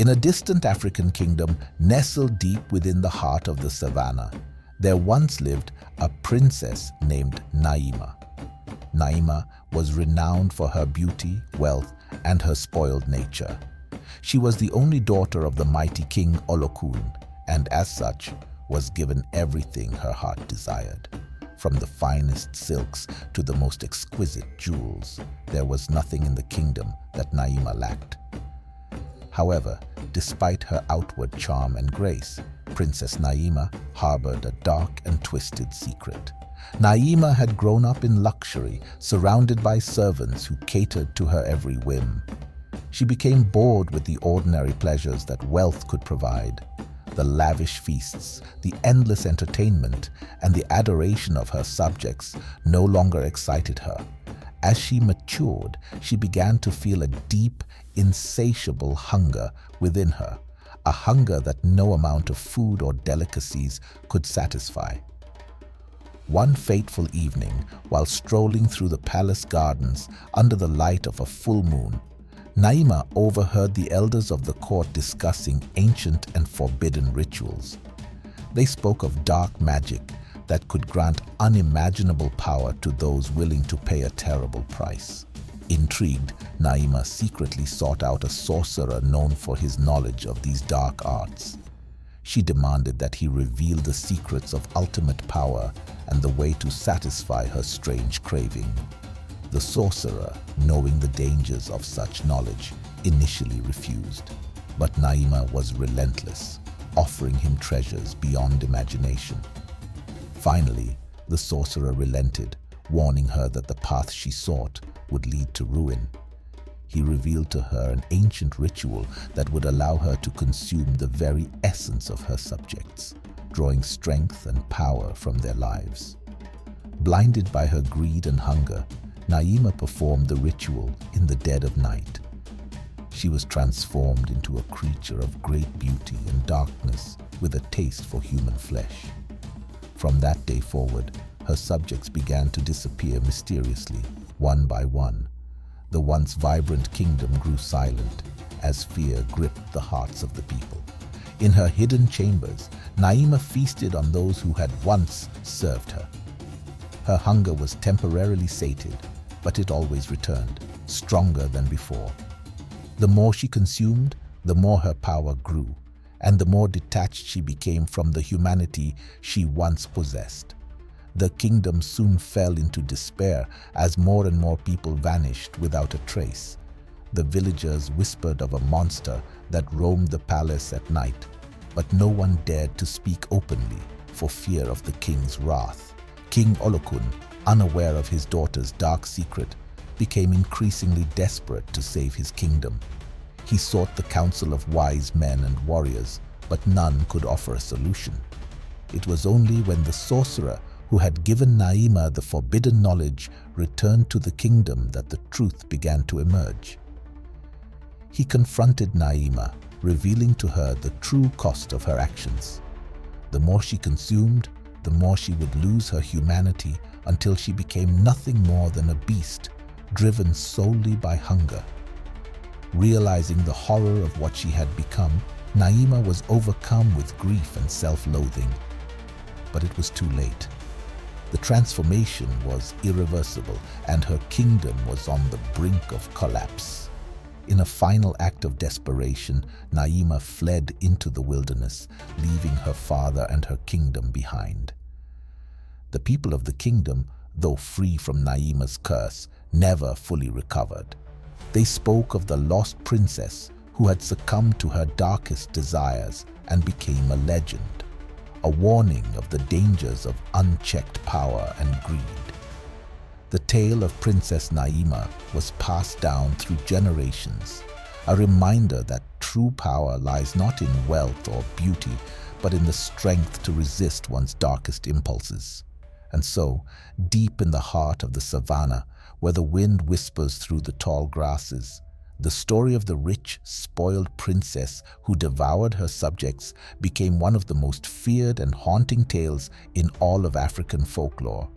In a distant African kingdom nestled deep within the heart of the savannah, there once lived a princess named Naima. Naima was renowned for her beauty, wealth, and her spoiled nature. She was the only daughter of the mighty King Olokun, and as such, was given everything her heart desired. From the finest silks to the most exquisite jewels, there was nothing in the kingdom that Naima lacked. However, despite her outward charm and grace, Princess Naima harbored a dark and twisted secret. Naima had grown up in luxury, surrounded by servants who catered to her every whim. She became bored with the ordinary pleasures that wealth could provide. The lavish feasts, the endless entertainment, and the adoration of her subjects no longer excited her. As she matured, she began to feel a deep, insatiable hunger within her, a hunger that no amount of food or delicacies could satisfy. One fateful evening, while strolling through the palace gardens under the light of a full moon, Naima overheard the elders of the court discussing ancient and forbidden rituals. They spoke of dark magic that could grant unimaginable power to those willing to pay a terrible price. Intrigued, Naima secretly sought out a sorcerer known for his knowledge of these dark arts. She demanded that he reveal the secrets of ultimate power and the way to satisfy her strange craving. The sorcerer, knowing the dangers of such knowledge, initially refused. But Naima was relentless, offering him treasures beyond imagination. Finally, the sorcerer relented, warning her that the path she sought would lead to ruin. He revealed to her an ancient ritual that would allow her to consume the very essence of her subjects, drawing strength and power from their lives. Blinded by her greed and hunger, Naima performed the ritual in the dead of night. She was transformed into a creature of great beauty and darkness with a taste for human flesh. From that day forward, her subjects began to disappear mysteriously, one by one. The once vibrant kingdom grew silent as fear gripped the hearts of the people. In her hidden chambers, Naima feasted on those who had once served her. Her hunger was temporarily sated, but it always returned, stronger than before. The more she consumed, the more her power grew, and the more detached she became from the humanity she once possessed. The kingdom soon fell into despair as more and more people vanished without a trace. The villagers whispered of a monster that roamed the palace at night, but no one dared to speak openly for fear of the king's wrath. King Olokun, unaware of his daughter's dark secret, became increasingly desperate to save his kingdom. He sought the counsel of wise men and warriors, but none could offer a solution. It was only when the sorcerer who had given Naima the forbidden knowledge returned to the kingdom that the truth began to emerge. He confronted Naima, revealing to her the true cost of her actions. The more she consumed, the more she would lose her humanity until she became nothing more than a beast, driven solely by hunger. Realizing the horror of what she had become, Naima was overcome with grief and self-loathing. But it was too late. The transformation was irreversible, and her kingdom was on the brink of collapse. In a final act of desperation, Naima fled into the wilderness, leaving her father and her kingdom behind. The people of the kingdom, though free from Naima's curse, never fully recovered. They spoke of the lost princess who had succumbed to her darkest desires and became a legend, a warning of the dangers of unchecked power and greed. The tale of Princess Naima was passed down through generations, a reminder that true power lies not in wealth or beauty, but in the strength to resist one's darkest impulses. And so, deep in the heart of the savannah, where the wind whispers through the tall grasses, the story of the rich, spoiled princess who devoured her subjects became one of the most feared and haunting tales in all of African folklore.